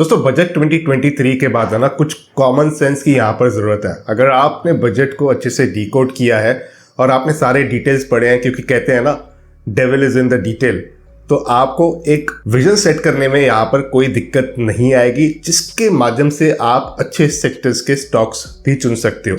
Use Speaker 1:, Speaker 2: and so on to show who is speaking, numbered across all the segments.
Speaker 1: दोस्तों बजट 2023 के बाद है ना कुछ कॉमन सेंस की यहाँ पर ज़रूरत है। अगर आपने बजट को अच्छे से डिकोड किया है और आपने सारे डिटेल्स पढ़े हैं, क्योंकि कहते हैं ना devil is in the detail, तो आपको एक विजन सेट करने में यहाँ पर कोई दिक्कत नहीं आएगी, जिसके माध्यम से आप अच्छे सेक्टर्स के स्टॉक्स भी चुन सकते हो।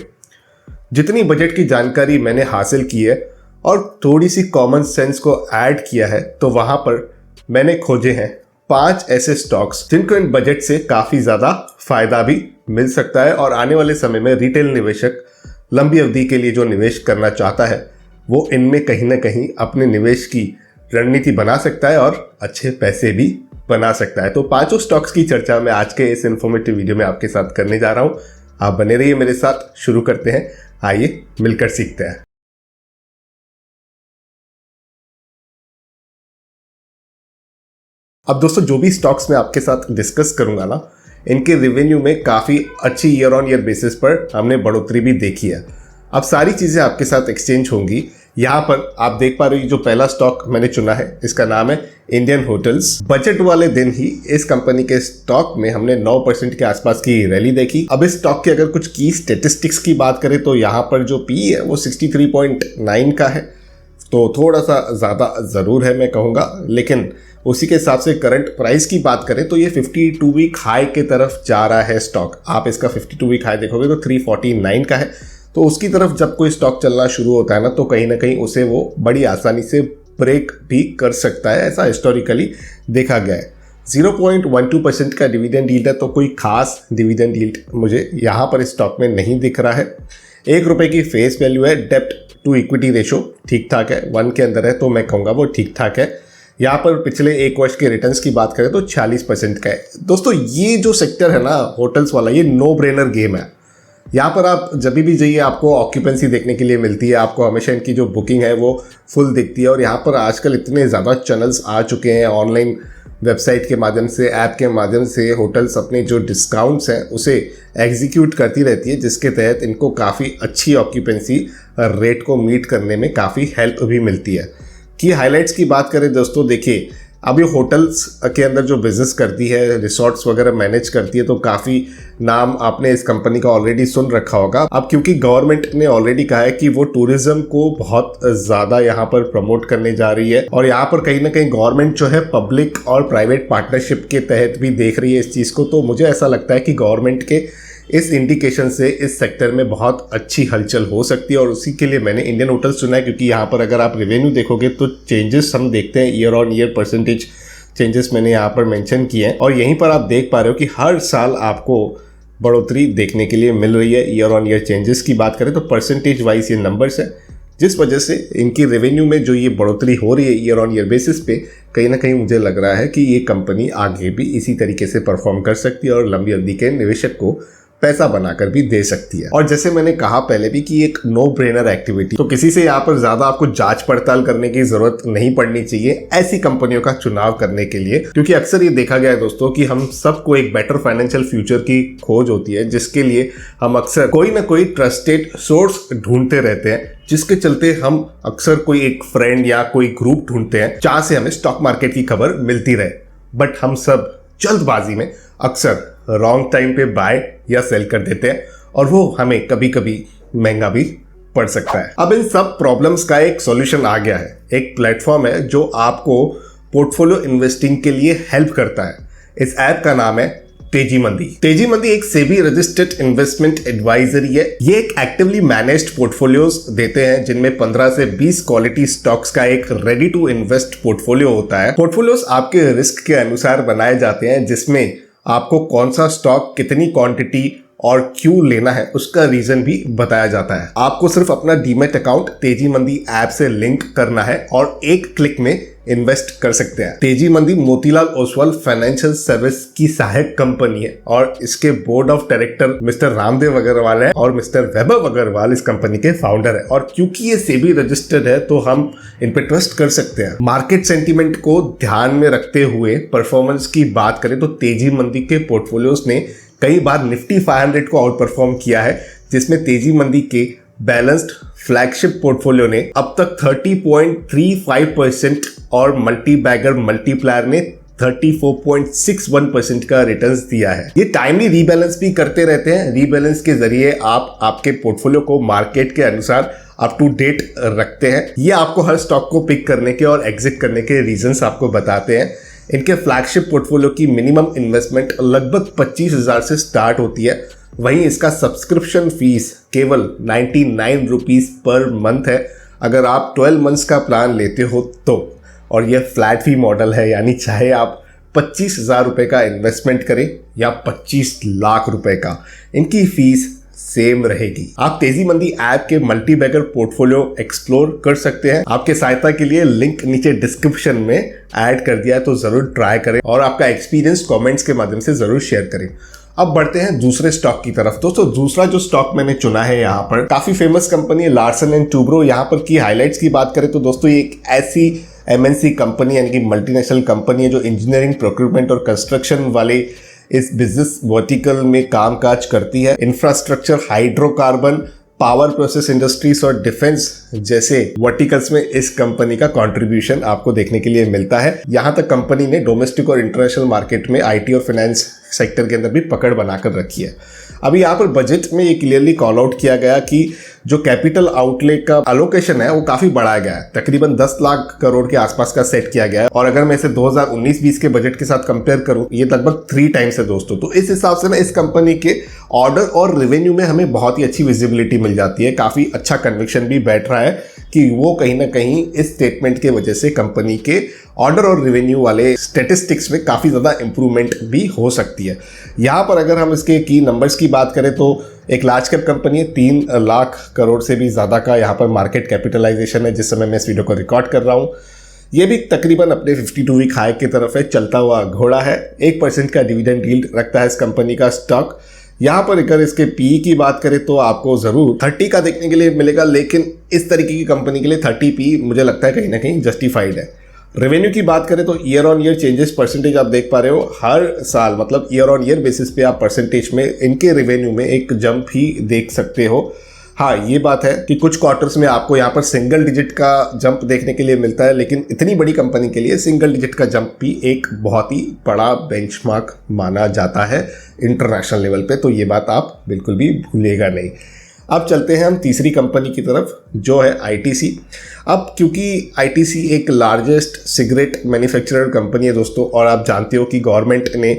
Speaker 1: जितनी बजट की जानकारी मैंने हासिल की है और थोड़ी सी कॉमन सेंस को ऐड किया है, तो वहाँ पर मैंने खोजे हैं 5 ऐसे स्टॉक्स जिनको इन बजट से काफ़ी ज़्यादा फायदा भी मिल सकता है और आने वाले समय में रिटेल निवेशक लंबी अवधि के लिए जो निवेश करना चाहता है वो इनमें कहीं ना कहीं अपने निवेश की रणनीति बना सकता है और अच्छे पैसे भी बना सकता है। तो 5 स्टॉक्स की चर्चा मैं आज के इस इन्फॉर्मेटिव वीडियो में आपके साथ करने जा रहा हूँ। आप बने रहिए मेरे साथ, शुरू करते हैं। आइए मिलकर सीखते हैं। अब दोस्तों जो भी स्टॉक्स मैं आपके साथ डिस्कस करूंगा ना, इनके रेवेन्यू में काफ़ी अच्छी ईयर ऑन ईयर बेसिस पर हमने बढ़ोतरी भी देखी है। अब सारी चीज़ें आपके साथ एक्सचेंज होंगी। यहाँ पर आप देख पा रहे हो जो पहला स्टॉक मैंने चुना है, इसका नाम है इंडियन होटल्स। बजट वाले दिन ही इस कंपनी के स्टॉक में हमने 9% के आसपास की रैली देखी। अब इस स्टॉक के अगर कुछ की स्टेटिस्टिक्स की बात करें तो यहाँ पर जो पी है वो 63.9 का है, तो थोड़ा सा ज़्यादा ज़रूर है मैं कहूँगा, लेकिन उसी के हिसाब से करंट प्राइस की बात करें तो ये 52 वीक हाई के तरफ जा रहा है स्टॉक। आप इसका 52 वीक हाई देखोगे तो 349 का है, तो उसकी तरफ जब कोई स्टॉक चलना शुरू होता है ना, तो कहीं ना कहीं उसे वो बड़ी आसानी से ब्रेक भी कर सकता है। ऐसा हिस्टोरिकली देखा गया है। 0.12% का डिविडेंड यील्ड है, तो कोई खास डिविडेंड यील्ड मुझे यहाँ पर स्टॉक में नहीं दिख रहा है। ₹1 की फेस वैल्यू है। डेप्ट टू इक्विटी रेशो ठीक ठाक है, 1 के अंदर है, तो मैं कहूँगा वो ठीक ठाक है। यहाँ पर पिछले 1 वर्ष के रिटर्न्स की बात करें तो 46% का है। दोस्तों ये जो सेक्टर है ना होटल्स वाला, ये नो ब्रेनर गेम है। यहाँ पर आप जब भी जाइए आपको ऑक्यूपेंसी देखने के लिए मिलती है, आपको हमेशा इनकी जो बुकिंग है वो फुल दिखती है। और यहाँ पर आजकल इतने ज़्यादा चैनल्स आ चुके हैं, ऑनलाइन वेबसाइट के माध्यम से, ऐप के माध्यम से होटल्स अपने जो डिस्काउंट्स हैं उसे एग्जीक्यूट करती रहती है, जिसके तहत इनको काफ़ी अच्छी ऑक्यूपेंसी रेट को मीट करने में काफ़ी हेल्प भी मिलती है। की हाइलाइट्स की बात करें दोस्तों, देखिए अब ये होटल्स के अंदर जो बिजनेस करती है, रिसोर्ट्स वगैरह मैनेज करती है, तो काफ़ी नाम आपने इस कंपनी का ऑलरेडी सुन रखा होगा। अब क्योंकि गवर्नमेंट ने ऑलरेडी कहा है कि वो टूरिज्म को बहुत ज़्यादा यहाँ पर प्रमोट करने जा रही है, और यहाँ पर कहीं ना कहीं गवर्नमेंट जो है पब्लिक और प्राइवेट पार्टनरशिप के तहत भी देख रही है इस चीज़ को, तो मुझे ऐसा लगता है कि गवर्नमेंट के इस इंडिकेशन से इस सेक्टर में बहुत अच्छी हलचल हो सकती है। और उसी के लिए मैंने इंडियन होटल्स चुना है, क्योंकि यहाँ पर अगर आप रेवेन्यू देखोगे तो चेंजेस हम देखते हैं, year on year percentage changes मैंने यहाँ पर मेंशन किए हैं। और यहीं पर आप देख पा रहे हो कि हर साल आपको बढ़ोतरी देखने के लिए मिल रही है। ईयर ऑन ईयर चेंजेस की बात करें तो परसेंटेज वाइज ये नंबर्स है, जिस वजह से इनकी रेवेन्यू में जो ये बढ़ोतरी हो रही है ईयर ऑन ईयर बेसिस पे, कहीं ना कहीं मुझे लग रहा है कि ये कंपनी आगे भी इसी तरीके से परफॉर्म कर सकती है और लंबी अवधि के निवेशक को पैसा बनाकर भी दे सकती है। और जैसे मैंने कहा पहले भी कि एक नो ब्रेनर एक्टिविटी, तो किसी से यहाँ पर ज्यादा आपको जांच पड़ताल करने की जरूरत नहीं पड़नी चाहिए ऐसी कंपनियों का चुनाव करने के लिए, क्योंकि अक्सर ये देखा गया है दोस्तों कि हम सबको एक बेटर फाइनेंशियल फ्यूचर की खोज होती है, जिसके लिए हम अक्सर कोई ना कोई ट्रस्टेड सोर्स ढूंढते रहते हैं, जिसके चलते हम अक्सर कोई एक फ्रेंड या कोई ग्रुप ढूंढते हैं जहां से हमें स्टॉक मार्केट की खबर मिलती रहे। बट हम सब जल्दबाजी में अक्सर रॉन्ग टाइम पे बाय या सेल कर देते हैं, और वो हमें कभी कभी महंगा भी पड़ सकता है। अब इन सब प्रॉब्लम्स का एक सॉल्यूशन आ गया है। एक प्लेटफॉर्म है जो आपको पोर्टफोलियो इन्वेस्टिंग के लिए हेल्प करता है। इस ऐप का नाम है तेजी मंदी। तेजी मंदी एक सेबी रजिस्टर्ड इन्वेस्टमेंट एडवाइजरी है। ये एक एक्टिवली मैनेज्ड पोर्टफोलियोज देते हैं, जिनमें 15 से 20 क्वालिटी स्टॉक्स का एक रेडी टू इन्वेस्ट पोर्टफोलियो होता है। पोर्टफोलियोज आपके रिस्क के अनुसार बनाए जाते हैं, जिसमें आपको कौन सा स्टॉक, कितनी क्वांटिटी और क्यों लेना है उसका रीजन भी बताया जाता है। आपको सिर्फ अपना डीमैट अकाउंट तेजी मंदी ऐप से लिंक करना है और एक क्लिक में इन्वेस्ट कर सकते हैं। तेजी मंदी मोतीलाल ओसवाल फाइनेंशियल सर्विस की सहायक कंपनी है और इसके board of director mister Ramdev Agarwal है और मिस्टर वैभव अग्रवाल इस कंपनी के फाउंडर है। और क्योंकि ये सेबी रजिस्टर्ड है तो हम इन पे ट्रस्ट कर सकते हैं। मार्केट सेंटीमेंट को ध्यान में रखते हुए परफॉर्मेंस की बात करें तो तेजी मंदी के पोर्टफोलियोज ने कई बार निफ्टी 500 को आउट परफॉर्म किया है, जिसमें तेजी मंदी के बैलेंस्ड फ्लैगशिप पोर्टफोलियो ने अब तक 30.35% और मल्टी बैगर मल्टीप्लायर ने 34.61% का रिटर्न्स दिया है। ये टाइमली रीबैलेंस भी करते रहते हैं। रीबैलेंस के जरिए आप आपके पोर्टफोलियो को मार्केट के अनुसार अप टू डेट रखते हैं। ये आपको हर स्टॉक को पिक करने के और एग्जिट करने के रीजंस आपको बताते हैं। इनके फ्लैगशिप पोर्टफोलियो की मिनिमम इन्वेस्टमेंट लगभग 25,000 से स्टार्ट होती है। वहीं इसका सब्सक्रिप्शन फीस केवल 99 रुपीज पर मंथ है अगर आप 12 मंथ्स का प्लान लेते हो तो। और यह फ्लैट फी मॉडल है, यानी चाहे आप 25,000 रुपये का इन्वेस्टमेंट करें या 25 लाख रुपए का, इनकी फीस सेम रहेगी। आप तेजी मंदी ऐप के मल्टी बैगर पोर्टफोलियो एक्सप्लोर कर सकते हैं। आपके सहायता के लिए लिंक नीचे डिस्क्रिप्शन में ऐड कर दिया है, तो जरूर ट्राई करें और आपका एक्सपीरियंस कमेंट्स के माध्यम से जरूर शेयर करें। अब बढ़ते हैं दूसरे स्टॉक की तरफ। दोस्तों दूसरा जो स्टॉक मैंने चुना है यहाँ पर काफी फेमस कंपनी है लार्सन एंड टूब्रो। यहाँ पर की हाइलाइट्स की बात करें तो दोस्तों ये एक ऐसी एमएनसी कंपनी यानी कि मल्टीनेशनल कंपनी है जो इंजीनियरिंग, प्रोक्यूरमेंट और कंस्ट्रक्शन वाले इस बिजनेस वर्टिकल में कामकाज करती है। Infrastructure, hydrocarbon, power process industries और डिफेंस जैसे वर्टिकल्स में इस कंपनी का कंट्रीब्यूशन आपको देखने के लिए मिलता है। यहां तक कंपनी ने डोमेस्टिक और इंटरनेशनल मार्केट में आईटी और फाइनेंस सेक्टर के अंदर भी पकड़ बनाकर रखी है। अभी यहाँ पर बजट में ये क्लियरली कॉल आउट किया गया कि जो कैपिटल आउटले का अलोकेशन है वो काफी बढ़ाया गया है, तकरीबन 10 लाख करोड़ के आसपास का सेट किया गया है। और अगर मैं इसे 2019-20 के बजट के साथ कंपेयर करूं, ये लगभग 3 टाइम्स है दोस्तों। तो इस हिसाब से ना इस कंपनी के ऑर्डर और रेवेन्यू में हमें बहुत ही अच्छी विजिबिलिटी मिल जाती है। काफी अच्छा कन्विक्शन भी बैठ रहा है कि वो कहीं ना कहीं इस स्टेटमेंट के वजह से कंपनी के ऑर्डर और रेवेन्यू वाले स्टैटिस्टिक्स में काफी ज्यादा इंप्रूवमेंट भी हो सकती है। यहाँ पर अगर हम इसके की नंबर्स की बात करें तो एक लार्ज कैप कंपनी है, 3 लाख करोड़ से भी ज्यादा का यहाँ पर मार्केट कैपिटलाइजेशन है जिस समय मैं इस वीडियो को रिकॉर्ड कर रहा हूँ। ये भी तकरीबन अपने 52 वीक हाई की तरफ है, चलता हुआ घोड़ा है। 1% का डिविडेंड यील्ड रखता है इस कंपनी का स्टॉक। यहाँ पर अगर इसके पीई की बात करें तो आपको जरूर 30 का देखने के लिए मिलेगा, लेकिन इस तरीके की कंपनी के लिए 30 पीई मुझे लगता है कहीं ना कहीं जस्टिफाइड है। रेवेन्यू की बात करें तो year on year changes percentage आप देख पा रहे हो, हर साल मतलब ईयर ऑन ईयर बेसिस पे आप परसेंटेज में इनके रेवेन्यू में एक जंप ही देख सकते हो। हाँ, ये बात है कि कुछ क्वार्टर्स में आपको यहाँ पर सिंगल डिजिट का जंप देखने के लिए मिलता है, लेकिन इतनी बड़ी कंपनी के लिए सिंगल डिजिट का जंप भी एक बहुत ही बड़ा बेंचमार्क माना जाता है इंटरनेशनल लेवल पे। तो ये बात आप बिल्कुल भी भूलिएगा नहीं। अब चलते हैं हम तीसरी कंपनी की तरफ जो है आईटीसी। अब क्योंकि आईटीसी एक लार्जेस्ट सिगरेट मैन्युफैक्चरर कंपनी है दोस्तों, और आप जानते हो कि गवर्नमेंट ने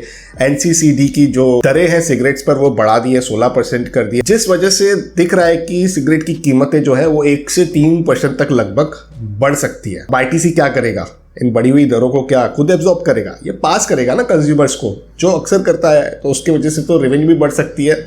Speaker 1: एनसीसीडी की जो दरें हैं सिगरेट्स पर वो बढ़ा दी है, 16% कर दी है, जिस वजह से दिख रहा है कि सिगरेट की कीमतें जो है वो 1 से 3% तक लगभग बढ़ सकती है। आईटीसी क्या करेगा? इन बढ़ी हुई दरों को क्या खुद एब्जॉर्ब करेगा? ये पास करेगा ना कंज्यूमर्स को, जो अक्सर करता है, तो उसकी वजह से तो रेवेन्यू भी बढ़ सकती है।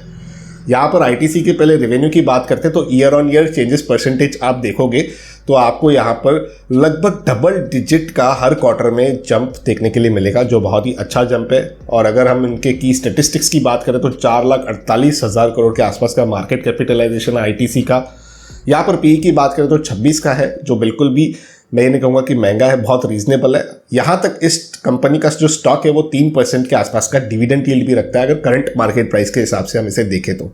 Speaker 1: यहाँ पर आईटीसी के पहले रेवेन्यू की बात करते हैं तो year on year changes percentage आप देखोगे तो आपको यहाँ पर लगभग डबल डिजिट का हर क्वार्टर में जंप देखने के लिए मिलेगा, जो बहुत ही अच्छा जंप है। और अगर हम इनके की स्टेटिस्टिक्स की बात करें तो 4,48,000 करोड़ के आसपास का मार्केट कैपिटलाइजेशन है आईटीसी का। यहाँ पर पीई की बात करें तो 26 का है, जो बिल्कुल भी मैं ये नहीं कहूँगा कि महंगा है, बहुत रीजनेबल है। यहाँ तक इस कंपनी का जो स्टॉक है वो 3% के आसपास का डिविडेंड यील्ड भी रखता है अगर करंट मार्केट प्राइस के हिसाब से हम इसे देखें तो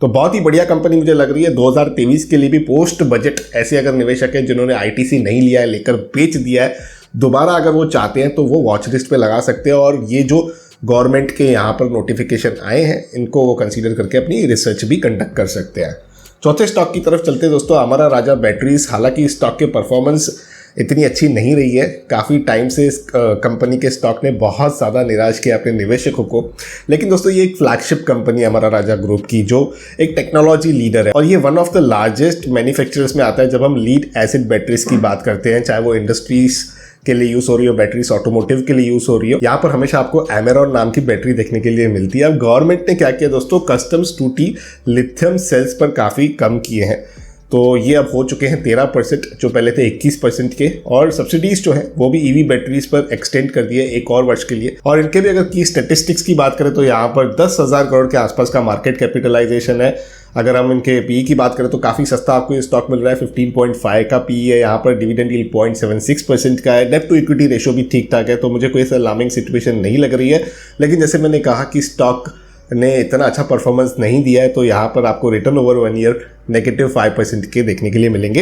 Speaker 1: बहुत ही बढ़िया कंपनी मुझे लग रही है। 2023 के लिए भी पोस्ट बजट ऐसे अगर निवेशक हैं जिन्होंने आईटीसी नहीं लिया है, लेकर बेच दिया है, दोबारा अगर वो चाहते हैं तो वो वॉच लिस्ट पे लगा सकते हैं। और ये जो गवर्नमेंट के यहाँ पर नोटिफिकेशन आए हैं इनको वो कंसीडर करके अपनी रिसर्च भी कंडक्ट कर सकते हैं। चौथे स्टॉक की तरफ चलते हैं दोस्तों, अमरा राजा बैटरीज। हालांकि स्टॉक के परफॉर्मेंस इतनी अच्छी नहीं रही है, काफ़ी टाइम से इस कंपनी के स्टॉक ने बहुत ज़्यादा निराश किया अपने निवेशकों को, लेकिन दोस्तों ये एक फ्लैगशिप कंपनी है अमरा राजा ग्रुप की, जो एक टेक्नोलॉजी लीडर है और ये one of the largest manufacturers में आता है जब हम लीड एसिड बैटरीज की बात करते हैं, चाहे वो इंडस्ट्रीज के लिए यूज हो रही हो बैटरीज, ऑटोमोटिव के लिए यूज हो रही हो। यहाँ पर हमेशा आपको एमेरॉन नाम की बैटरी देखने के लिए मिलती है। अब गवर्नमेंट ने क्या किया दोस्तों, कस्टम्स टूटी लिथियम सेल्स पर काफ़ी कम किए हैं, तो ये अब हो चुके हैं 13%, जो पहले थे 21% के। और सब्सिडीज जो है वो भी ईवी बैटरीज पर एक्सटेंड कर दिए 1 और वर्ष के लिए। और इनके भी अगर की स्टेटिस्टिक्स की बात करें तो यहाँ पर 10,000 करोड़ के आसपास का मार्केट कैपिटलाइजेशन है। अगर हम इनके पीई की बात करें तो काफ़ी सस्ता आपको ये स्टॉक मिल रहा है, 15.5 का पीई है। यहाँ पर डिविडेंड यील्ड 0.76% का है। डेब्ट टू इक्विटी रेशियो भी ठीक ठाक है, तो मुझे कोई ऐसा अलार्मिंग सिचुएशन नहीं लग रही है। लेकिन जैसे मैंने कहा कि स्टॉक ने इतना अच्छा परफॉर्मेंस नहीं दिया है, तो यहाँ पर आपको रिटर्न ओवर 1 ईयर -5% के देखने के लिए मिलेंगे।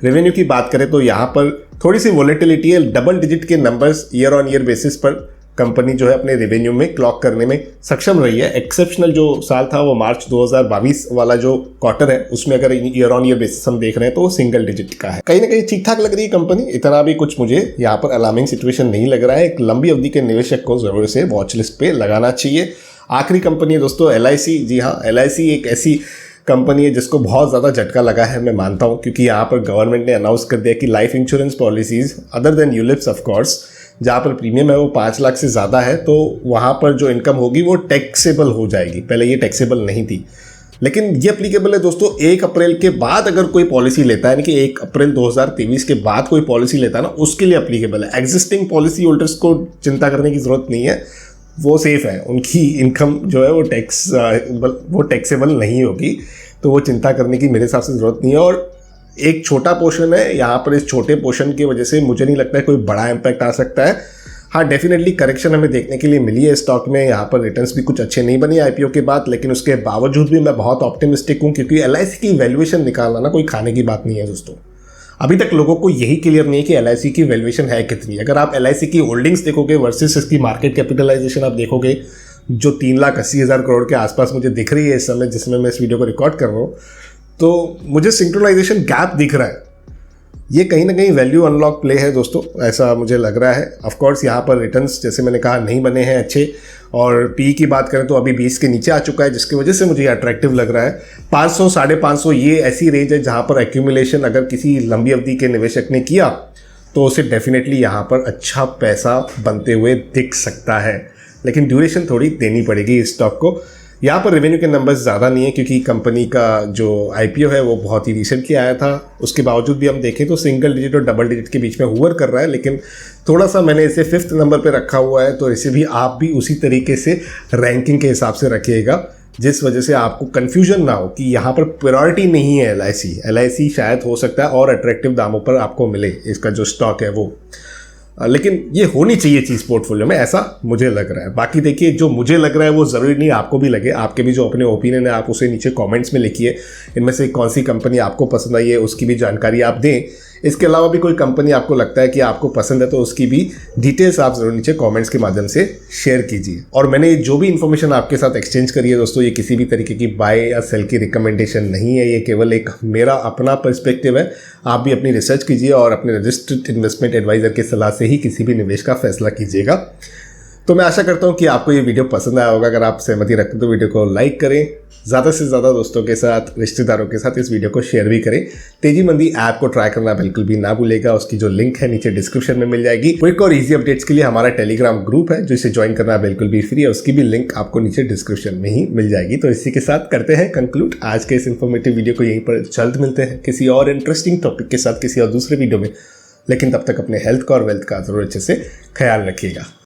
Speaker 1: रेवेन्यू की बात करें तो यहाँ पर थोड़ी सी वोलेटिलिटी है, डबल डिजिट के numbers year on year basis पर कंपनी जो है अपने रेवेन्यू में क्लॉक करने में सक्षम रही है। एक्सेप्शनल जो साल था वो मार्च 2022 वाला जो क्वार्टर है, उसमें अगर ईयर ऑन ईयर बेसिस हम देख रहे हैं तो सिंगल डिजिट का है। कहीं ना कहीं ठीक ठाक लग रही है कंपनी, इतना भी कुछ मुझे यहाँ पर अलार्मिंग सिचुएशन नहीं लग रहा है। एक लंबी अवधि के निवेशक को जरूर से वॉच लिस्ट पे लगाना चाहिए। आखिरी कंपनी है दोस्तों LIC। जी हाँ, LIC एक ऐसी कंपनी है जिसको बहुत ज़्यादा झटका लगा है, मैं मानता हूँ, क्योंकि यहाँ पर गवर्नमेंट ने अनाउंस कर दिया कि life insurance policies other than ULIPs of course, जहाँ पर प्रीमियम है वो 5 लाख से ज़्यादा है, तो वहाँ पर जो इनकम होगी वो टैक्सेबल हो जाएगी। पहले ये टैक्सेबल नहीं थी, लेकिन ये अप्लीकेबल है दोस्तों 1 अप्रैल के बाद अगर कोई पॉलिसी लेता है, यानी कि 1 अप्रैल 2023 के बाद कोई पॉलिसी लेता है ना, उसके लिए अप्लीकेबल है। एग्जिस्टिंग पॉलिसी होल्डर्स को चिंता करने की ज़रूरत नहीं है, वो सेफ़ है। उनकी इनकम जो है वो टैक्सेबल नहीं होगी, तो वो चिंता करने की मेरे हिसाब से ज़रूरत नहीं है। और एक छोटा पोर्शन है यहाँ पर, इस छोटे पोर्शन की वजह से मुझे नहीं लगता है कोई बड़ा इम्पैक्ट आ सकता है। हाँ, डेफिनेटली करेक्शन हमें देखने के लिए मिली है स्टॉक में। यहाँ पर रिटर्न्स भी कुछ अच्छे नहीं बने IPO के बाद, लेकिन उसके बावजूद भी मैं बहुत ऑप्टिमिस्टिक हूँ, क्योंकि LIC की वैल्यूएशन निकालना ना कोई खाने की बात नहीं है दोस्तों। अभी तक लोगों को यही क्लियर नहीं है कि LIC की वैल्यूएशन है कितनी। अगर आप LIC की होल्डिंग्स देखोगे वर्सेस इसकी मार्केट कैपिटलाइजेशन आप देखोगे, जो 3,80,000 करोड़ के आसपास मुझे दिख रही है इस समय जिसमें मैं इस वीडियो को रिकॉर्ड कर रहा हूँ, तो मुझे सिंक्रोनाइजेशन गैप दिख रहा है। ये कहीं ना कहीं वैल्यू अनलॉक प्ले है दोस्तों, ऐसा मुझे लग रहा है। ऑफ कोर्स यहाँ पर रिटर्न्स जैसे मैंने कहा नहीं बने हैं अच्छे, और PE की बात करें तो अभी 20 के नीचे आ चुका है, जिसकी वजह से मुझे ये अट्रैक्टिव लग रहा है। 500 550 ये ऐसी रेंज है जहाँ पर एक्यूमुलेशन अगर किसी लंबी अवधि के निवेशक ने किया तो उसे डेफिनेटली यहाँ पर अच्छा पैसा बनते हुए दिख सकता है, लेकिन ड्यूरेशन थोड़ी देनी पड़ेगी इस स्टॉक को। यहाँ पर रेवेन्यू के नंबर्स ज़्यादा नहीं है, क्योंकि कंपनी का जो IPO है वो बहुत ही रिसेंटली आया था। उसके बावजूद भी हम देखें तो सिंगल डिजिट और डबल डिजिट के बीच में हुवर कर रहा है, लेकिन थोड़ा सा मैंने इसे 5th नंबर पे रखा हुआ है, तो इसे भी आप भी उसी तरीके से रैंकिंग के हिसाब से रखिएगा, जिस वजह से आपको कन्फ्यूजन ना हो कि यहाँ पर प्रायोरिटी नहीं है LIC शायद हो सकता है और अट्रैक्टिव दामों पर आपको मिले इसका जो स्टॉक है वो, लेकिन ये होनी चाहिए चीज़ पोर्टफोलियो में, ऐसा मुझे लग रहा है। बाकी देखिए, जो मुझे लग रहा है वो ज़रूरी नहीं आपको भी लगे। आपके भी जो अपने ओपिनियन है आप उसे नीचे कमेंट्स में लिखिए। इनमें से कौन सी कंपनी आपको पसंद आई है उसकी भी जानकारी आप दें। इसके अलावा भी कोई कंपनी आपको लगता है कि आपको पसंद है तो उसकी भी डिटेल्स आप ज़रूर नीचे कमेंट्स के माध्यम से शेयर कीजिए। और मैंने जो भी इन्फॉर्मेशन आपके साथ एक्सचेंज करी है दोस्तों, ये किसी भी तरीके की बाय या सेल की रिकमेंडेशन नहीं है, ये केवल एक मेरा अपना पर्सपेक्टिव है। आप भी अपनी रिसर्च कीजिए और अपने रजिस्टर्ड इन्वेस्टमेंट एडवाइज़र की सलाह से ही किसी भी निवेश का फैसला कीजिएगा। तो मैं आशा करता हूँ कि आपको ये वीडियो पसंद आया होगा। अगर आप सहमति रखते तो वीडियो को लाइक करें, ज़्यादा से ज़्यादा दोस्तों के साथ, रिश्तेदारों के साथ इस वीडियो को शेयर भी करें। तेजी मंदी ऐप को ट्राई करना बिल्कुल भी ना भूलेगा, उसकी जो लिंक है नीचे डिस्क्रिप्शन में मिल जाएगी। क्विक और इजी अपडेट्स के लिए हमारा टेलीग्राम ग्रुप है जो इसे ज्वाइन करना बिल्कुल भी फ्री है, उसकी भी लिंक आपको नीचे डिस्क्रिप्शन में ही मिल जाएगी। तो इसी के साथ करते हैं कंक्लूड आज के इस इन्फॉर्मेटिव वीडियो को। यहीं पर जल्द मिलते हैं किसी और इंटरेस्टिंग टॉपिक के साथ किसी और दूसरे वीडियो में, लेकिन तब तक अपने हेल्थ का और वेल्थ का जरूर अच्छे से ख्याल रखिएगा।